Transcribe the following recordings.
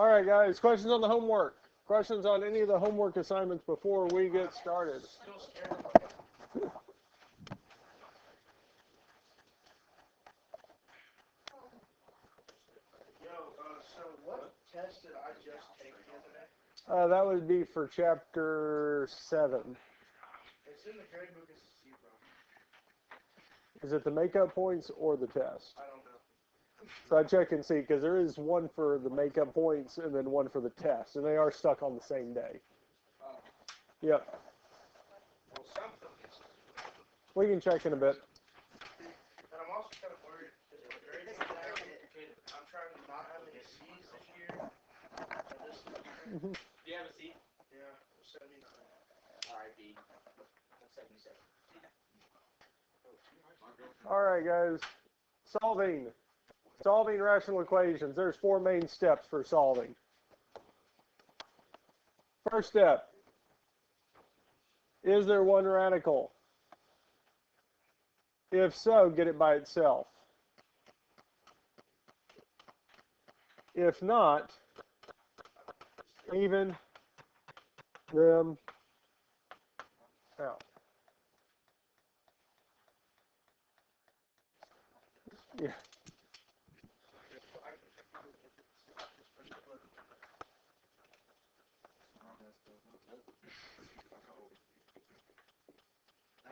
All right, guys, questions on the homework? Questions on any of the homework assignments before we get started? So what test did I just take the other day? That would be for chapter 7. It's in the grade book as a 0. Is it the makeup points or the test? I don't know. So I check and see, because there is one for the makeup points and then one for the test, and they are stuck on the same day. Oh. Yep. Well, something is. We can check in a bit. And I'm also kind of worried because the grade book is complicated. I'm trying to not have any C's this year. And this Do you have a C? Yeah, 79. Alright, B. 77. All right, guys. Solving. Solving rational equations. There's 4 main steps for solving. First step. Is there one radical? If so, get it by itself. If not, even them out. Yeah.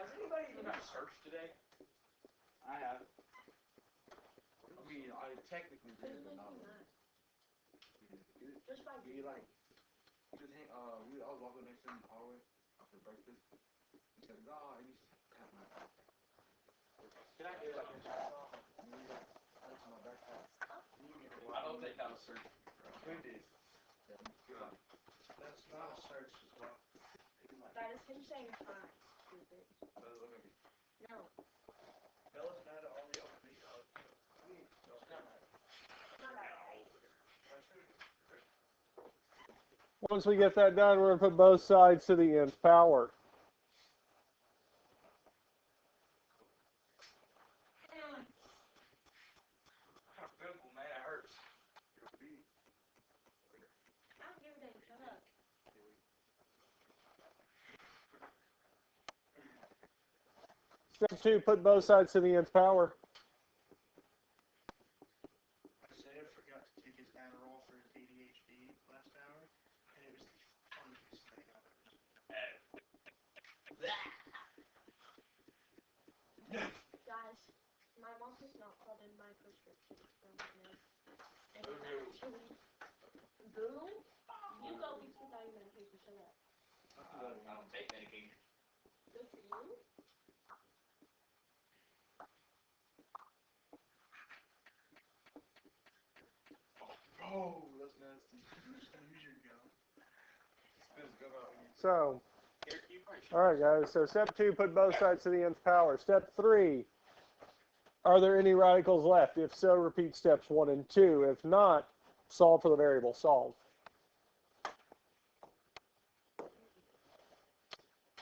Has anybody even done search today? I have. I mean, I technically did, but not really. Just by We like, just hang, I was walking next to him in the hallway after breakfast. He said, "God," and he's tapped my back. Can I get like a chainsaw? That's my backpack. I don't think I was searching. Who did? That's not a search as well. That is him saying hi, stupid. No. Bella's mad at all the other people. Once we get that done, we're going to put both sides to the nth power. Man, it hurts. I don't give a damn, shut up. Step 2, put both sides to the nth power. Isaiah forgot to take his Adderall for his ADHD last hour, and it was the funniest thing I've ever seen. Guys, my mom has not called in my prescription from me. And actually, Boo, you go get some diet medication, shut up. I don't take medication. Good for you. Oh, that's nasty. Use your gum. Spits gum out when you. So, all right, guys. So step 2, put both sides to the nth power. Step 3, are there any radicals left? If so, repeat steps 1 and 2. If not, solve for the variable. Solve.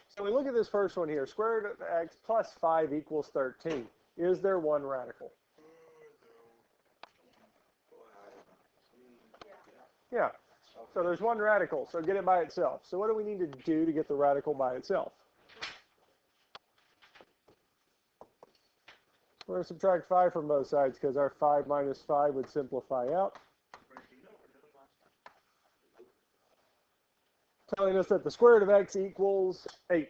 So we look at this first one here. Square root of x plus 5 equals 13. Is there one radical? Yeah. So there's one radical. So get it by itself. So what do we need to do to get the radical by itself? We're going to subtract 5 from both sides because our 5 minus 5 would simplify out. Telling us that the square root of x equals 8.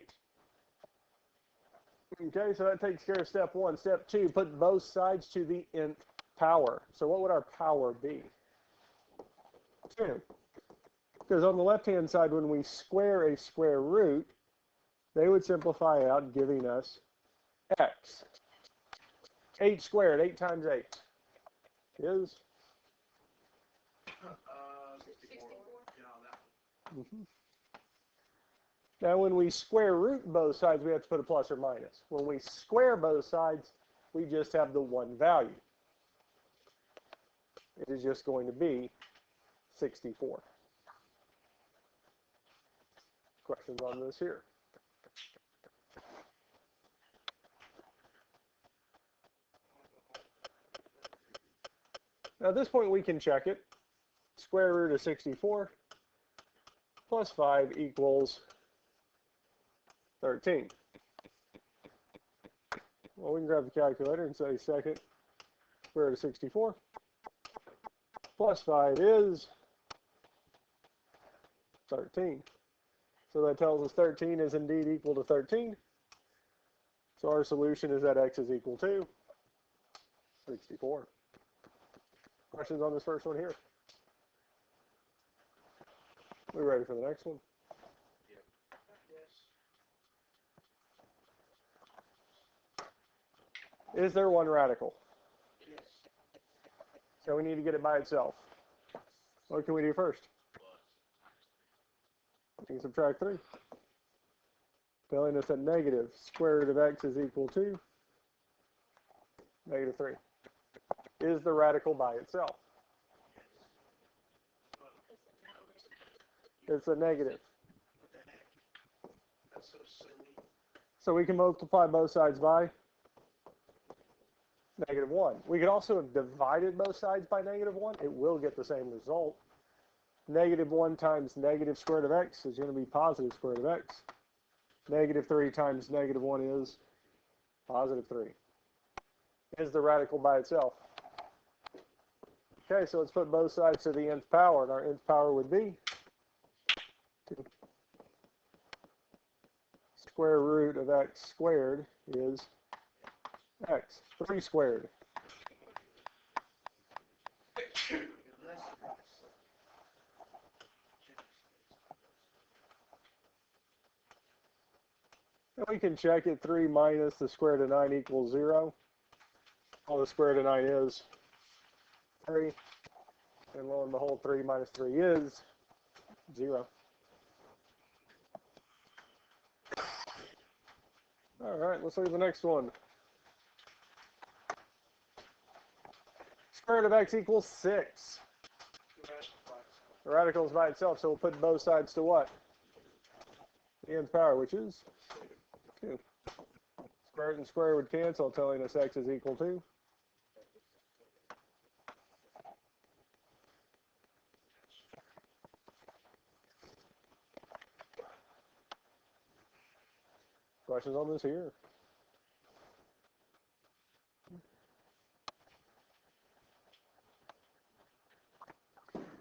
Okay, so that takes care of step 1. Step 2, put both sides to the nth power. So what would our power be? 2. Because on the left-hand side, when we square a square root, they would simplify out, giving us x. 8 squared, 8 times 8 is? 64. Yeah, that one. Now, when we square root both sides, we have to put a plus or minus. When we square both sides, we just have the one value. It is just going to be 64. Questions on this here? Now, at this point, we can check it. square root of 64 plus 5 equals 13. Well, we can grab the calculator and say second square root of 64 plus 5 is 13. So that tells us 13 is indeed equal to 13. So our solution is that x is equal to 64. Questions on this first one here? We ready for the next one? Yes. Is there one radical? Yes. So we need to get it by itself. What can we do first? We can subtract 3. Telling us that negative square root of x is equal to negative 3. Is the radical by itself? It's a negative. What the heck? That's so silly. So we can multiply both sides by negative 1. We could also have divided both sides by negative 1. It will get the same result. Negative 1 times negative square root of x is going to be positive square root of x. Negative 3 times negative 1 is positive 3. Is the radical by itself? Okay, so let's put both sides to the nth power, and our nth power would be 2. Square root of x squared is x. 3 squared. And we can check it. 3 minus the square root of 9 equals 0. All the square root of 9 is 3. And lo and behold, 3 minus 3 is 0. All right, let's look at the next one. Square root of x equals 6. The radical is by itself, so we'll put both sides to what? The nth power, which is 2. Square root and square would cancel, telling us x is equal to 2. Questions on this here?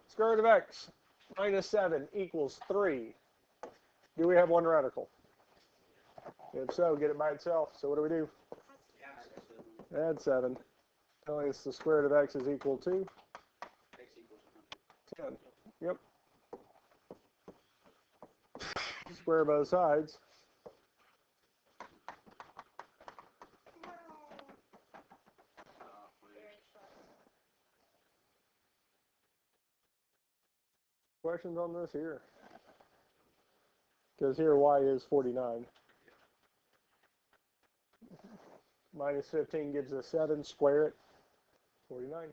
Square root of x minus 7 equals 3. Do we have one radical? If so, get it by itself. So what do? Add 7. Telling us the square root of x is equal to 10. Yep. Square both sides. Questions on this here? Because here y is 49. Minus 15 gives us 7. Square it. 49.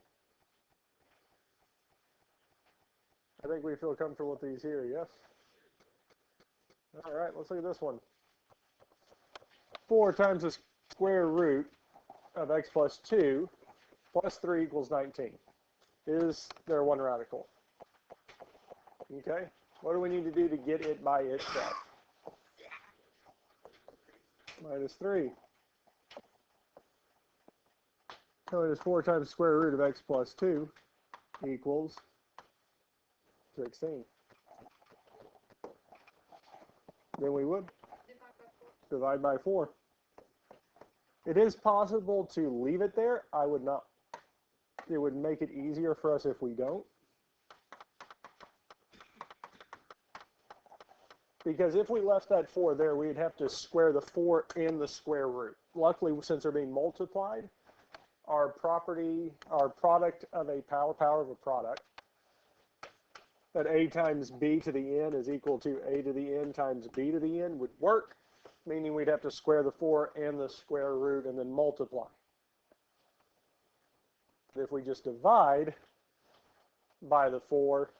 I think we feel comfortable with these here, yes? All right, let's look at this one. 4 times the square root of x plus 2 plus 3 equals 19. Is there one radical? Okay, what do we need to do to get it by itself? Minus 3. Telling us 4 times the square root of x plus 2 equals 16. Then we would divide by 4. It is possible to leave it there. I would not. It would make it easier for us if we don't. Because if we left that 4 there, we'd have to square the 4 and the square root. Luckily, since they're being multiplied, our product of a power of a product, that a times b to the n is equal to a to the n times b to the n would work, meaning we'd have to square the 4 and the square root and then multiply. If we just divide by the 4,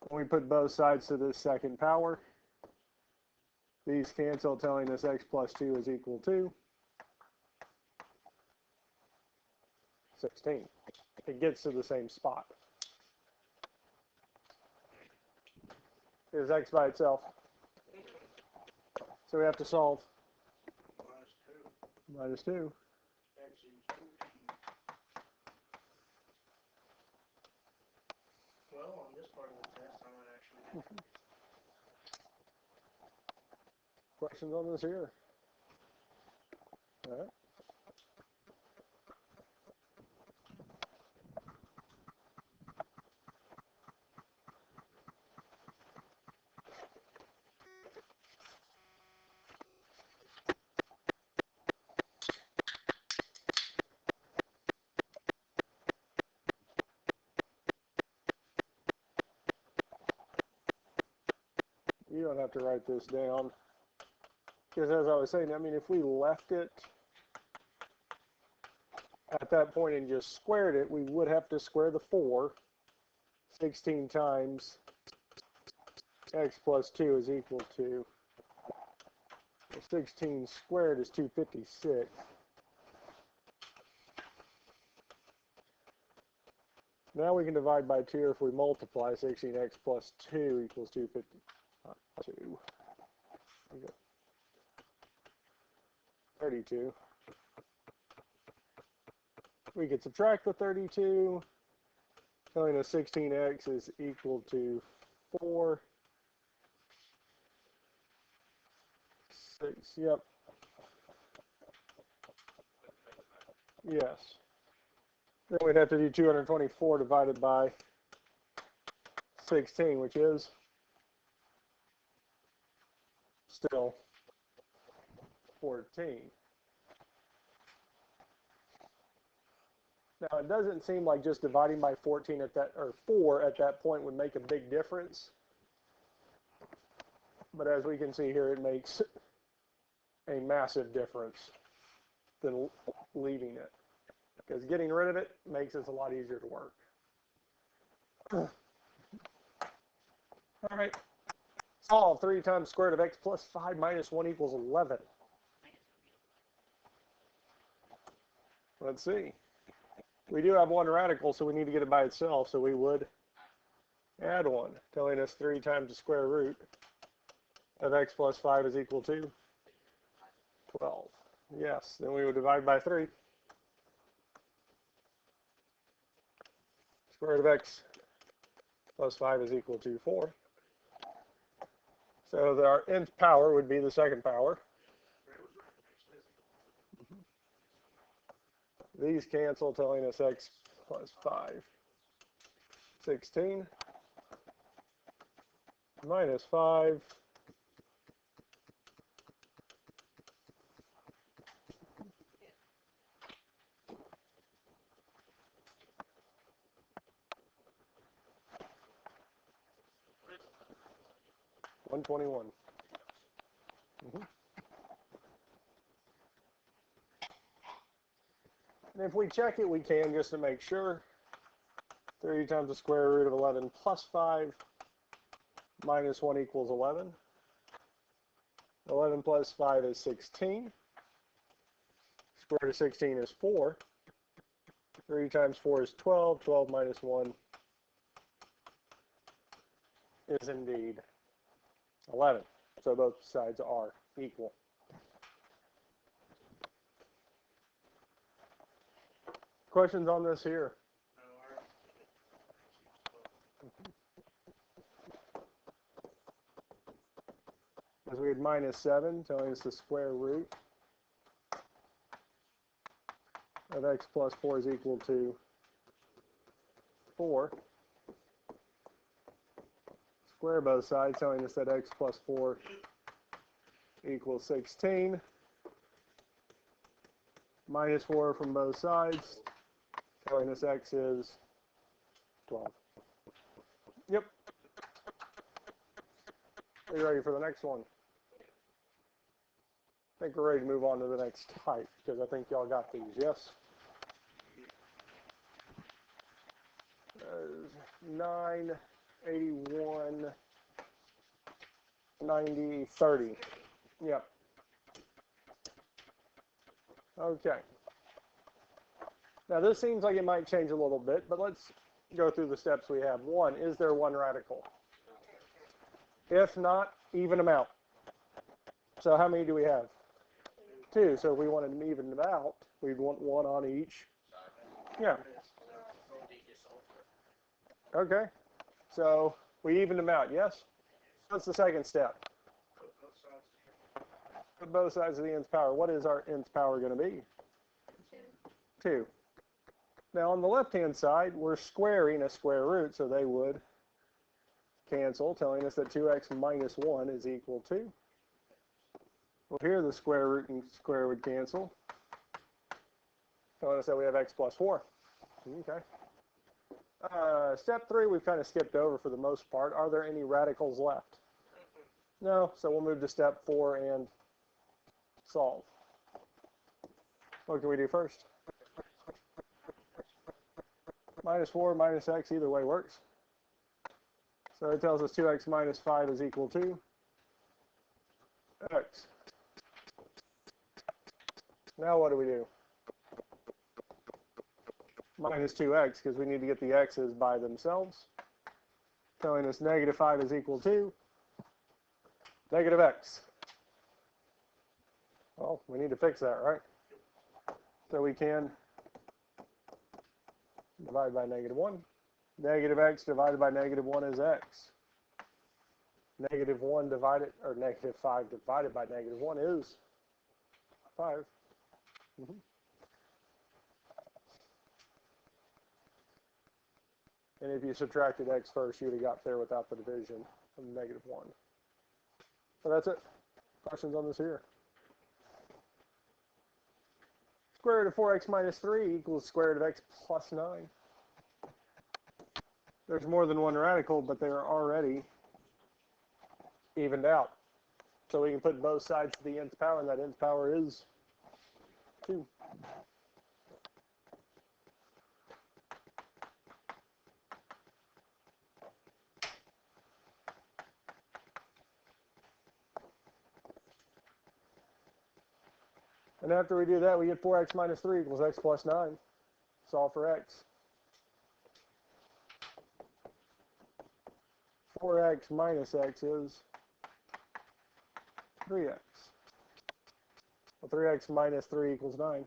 we put both sides to this second power. These cancel, telling us x plus 2 is equal to 16. It gets to the same spot. is x by itself. So we have to solve Minus 2. minus 2. X equals 14. Well, on this part of the test, I might actually. Questions on this here? All right. You don't have to write this down. Because as I was saying, I mean, if we left it at that point and just squared it, we would have to square the 4. 16 times x plus 2 is equal to, 16 squared is 256. Now we can divide by 2 if we multiply. 16x plus 2 equals 252. 32. We could subtract the 32, telling us 16x is equal to 4. 6, yep. Yes. Then we'd have to do 224 divided by 16, which is still 14. Now, it doesn't seem like just dividing by 14 at that, or 4 at that point would make a big difference. But as we can see here, it makes a massive difference than leaving it. Because getting rid of it makes this a lot easier to work. All right. Solve 3 times square root of x plus 5 minus 1 equals 11. Let's see. We do have one radical, so we need to get it by itself. So we would add 1, telling us 3 times the square root of x plus 5 is equal to 12. Yes, then we would divide by 3. Square root of x plus 5 is equal to 4. So our nth power would be the second power. These cancel, telling us x plus 5. 16 minus 5 . $121. And if we check it, we can just to make sure. 3 times the square root of 11 plus 5 minus 1 equals 11. 11 plus 5 is 16. Square root of 16 is 4. 3 times 4 is 12. 12 minus 1 is indeed 11. So both sides are equal. Questions on this here? Because we had minus 7, telling us the square root of x plus 4 is equal to 4. Square both sides, telling us that x plus 4 equals 16. Minus 4 from both sides, telling us x is 12. Yep. Are you ready for the next one? I think we're ready to move on to the next type, because I think y'all got these, yes? 9, 81, 90, 30. Yep. Okay. Now this seems like it might change a little bit, but let's go through the steps we have. 1, is there one radical? If not, even them out. So how many do we have? 2. So if we wanted to even them out, we'd want 1 on each. Yeah. Okay. So we evened them out, yes? What's the second step? Put both sides of the nth power. What is our nth power going to be? 2. Now on the left-hand side, we're squaring a square root, so they would cancel, telling us that 2x minus 1 is equal to. Well, here the square root and square would cancel, telling us that we have x plus 4. Okay. Step 3, we've kind of skipped over for the most part. Are there any radicals left? No, so we'll move to step 4 and solve. What can we do first? Minus 4 minus x, either way works. So it tells us 2x minus 5 is equal to x. Now what do? Minus 2x, because we need to get the x's by themselves. Telling us negative 5 is equal to negative x. Well, we need to fix that, right? So we can divide by negative 1. Negative x divided by negative 1 is x. Negative 1 divided, or negative 5 divided by negative 1 is 5. And if you subtracted x first, you would have got there without the division of negative 1. So that's it. Questions on this here? Square root of 4x minus 3 equals square root of x plus 9. There's more than one radical, but they are already evened out. So we can put both sides to the nth power, and that nth power is 2. And after we do that, we get 4x minus 3 equals x plus 9. Solve for x. 4x minus x is 3x. Well, 3x minus 3 equals 9.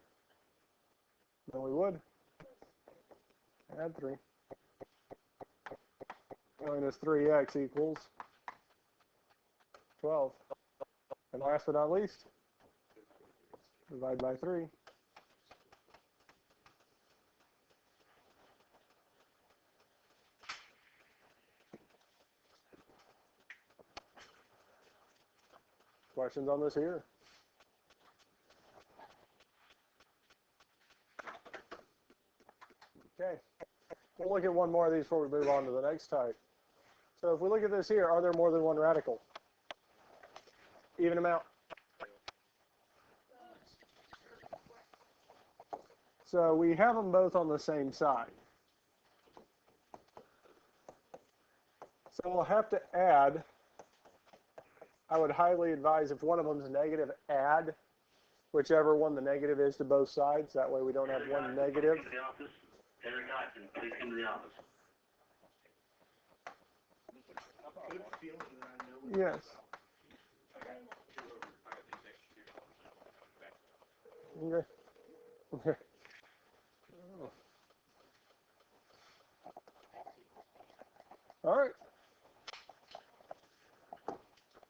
Then we would add 3. Minus 3x equals 12. And last but not least, divide by 3. Questions on this here? Okay. We'll look at one more of these before we move on to the next type. So if we look at this here, are there more than one radical? Even them out. So we have them both on the same side. So we'll have to add. I would highly advise if one of them is negative, add whichever one the negative is to both sides. That way we don't have one negative. Eric Hodgson, please come to the office. Good feeling that I know. Yes. Okay. Okay. All right.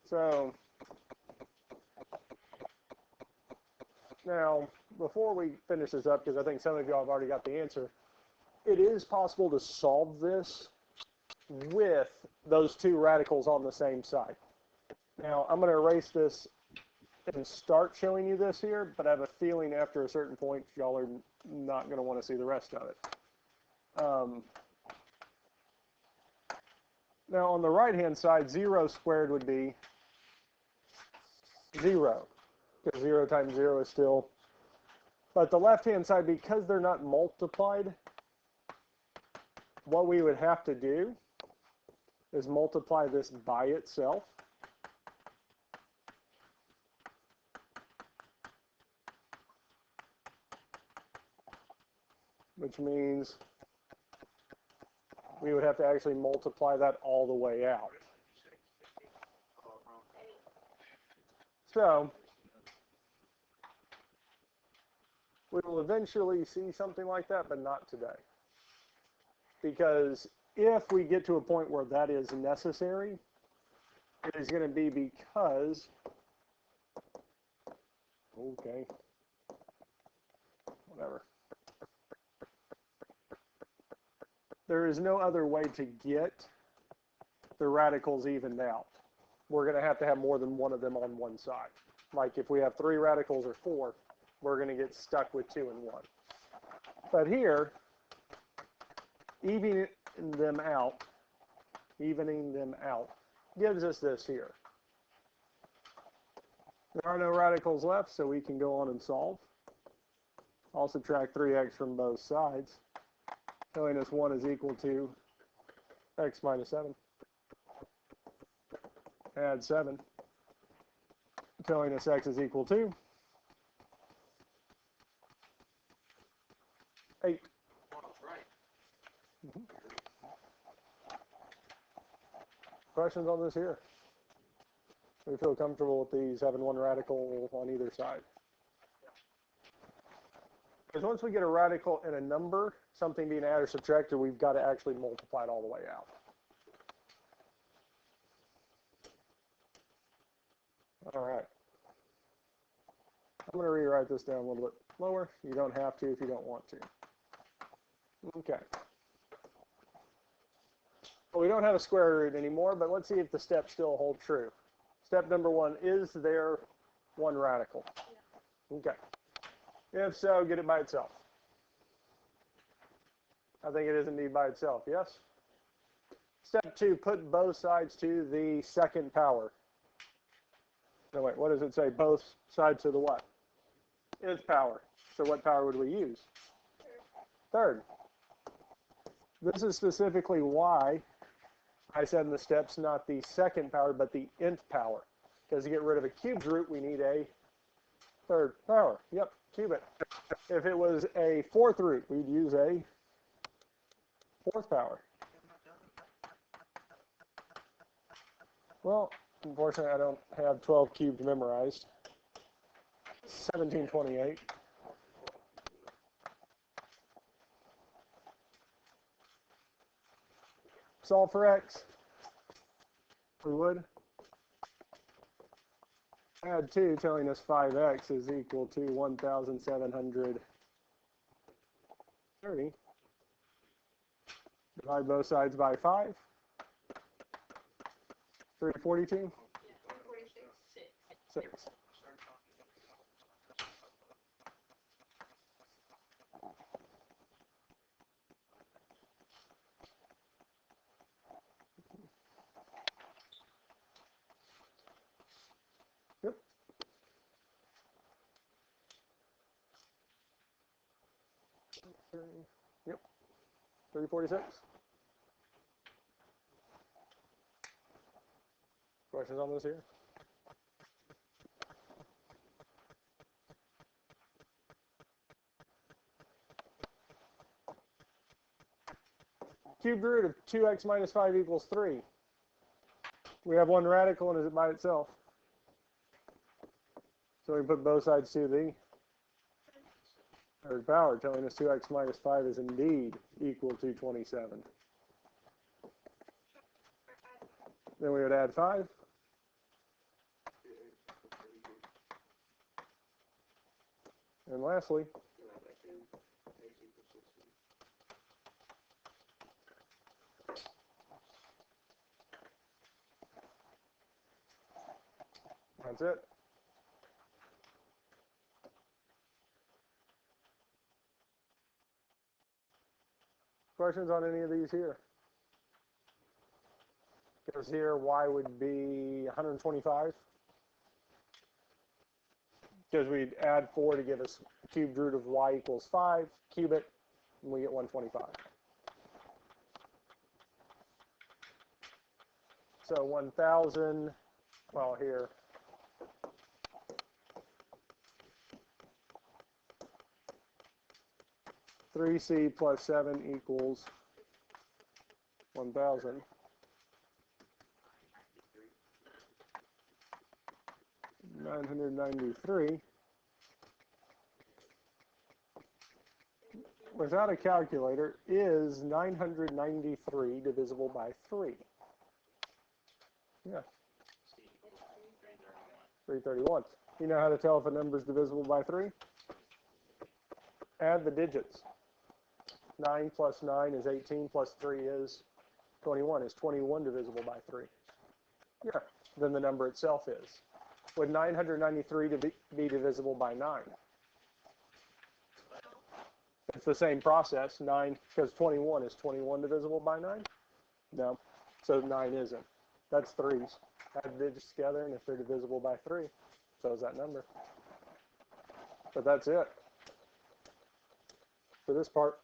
So now, before we finish this up, because I think some of you have already got the answer, it is possible to solve this with those two radicals on the same side. Now, I'm going to erase this and start showing you this here, but I have a feeling after a certain point, y'all are not going to want to see the rest of it. Now, on the right-hand side, 0 squared would be 0, because 0 times 0 is still. But the left-hand side, because they're not multiplied, what we would have to do is multiply this by itself. Which means we would have to actually multiply that all the way out. So we will eventually see something like that, but not today. Because if we get to a point where that is necessary, it is going to be because, okay, whatever. There is no other way to get the radicals evened out. We're going to have more than one of them on one side. Like if we have 3 radicals or 4, we're going to get stuck with 2 and 1. But here, evening them out gives us this here. There are no radicals left, so we can go on and solve. I'll subtract 3x from both sides, telling us 1 is equal to x minus 7. Add 7, telling us x is equal to 8. Questions on this here? We feel comfortable with these having one radical on either side. Because once we get a radical in a number, something being added or subtracted, we've got to actually multiply it all the way out. All right. I'm going to rewrite this down a little bit lower. You don't have to if you don't want to. Okay. Well, we don't have a square root anymore, but let's see if the steps still hold true. Step number 1, is there one radical? Yeah. Okay. If so, get it by itself. I think it is indeed by itself, yes? Step 2, put both sides to the second power. No, wait, what does it say? Both sides to the what? Its power. So what power would we use? Third. This is specifically why I said in the steps not the second power, but the nth power. Because to get rid of a cubed root, we need a third power. Yep, cube it. If it was a fourth root, we'd use a fourth power. Well, unfortunately, I don't have 12 cubed memorized. 1728. Solve for x. We would add 2, telling us 5x is equal to 1,730. Divide both sides by 5. 342? Yeah, 346. 6. Yep. Yep. 346. Questions on this here? Cubed root of 2x minus 5 equals 3. We have one radical, and is it by itself? So we put both sides to the third power, telling us 2x minus 5 is indeed equal to 27. Then we would add 5. And lastly, that's it. Questions on any of these here? Because here y would be 125. Because we'd add 4 to give us cubed root of y equals 5, cube it, and we get 125. So 1,000, well here, three c plus 7 equals 1,000. 993. Without a calculator, is 993 divisible by 3? Yeah, 331. You know how to tell if a number is divisible by 3? Add the digits. 9 plus 9 is 18, plus 3 is 21. Is 21 divisible by 3? Yeah, then the number itself is. Would 993 to be divisible by 9? It's the same process. 9, because 21 is 21 divisible by 9? No, so 9 isn't. That's 3's. Add the digits together, and if they're divisible by 3, so is that number. But that's it for this part.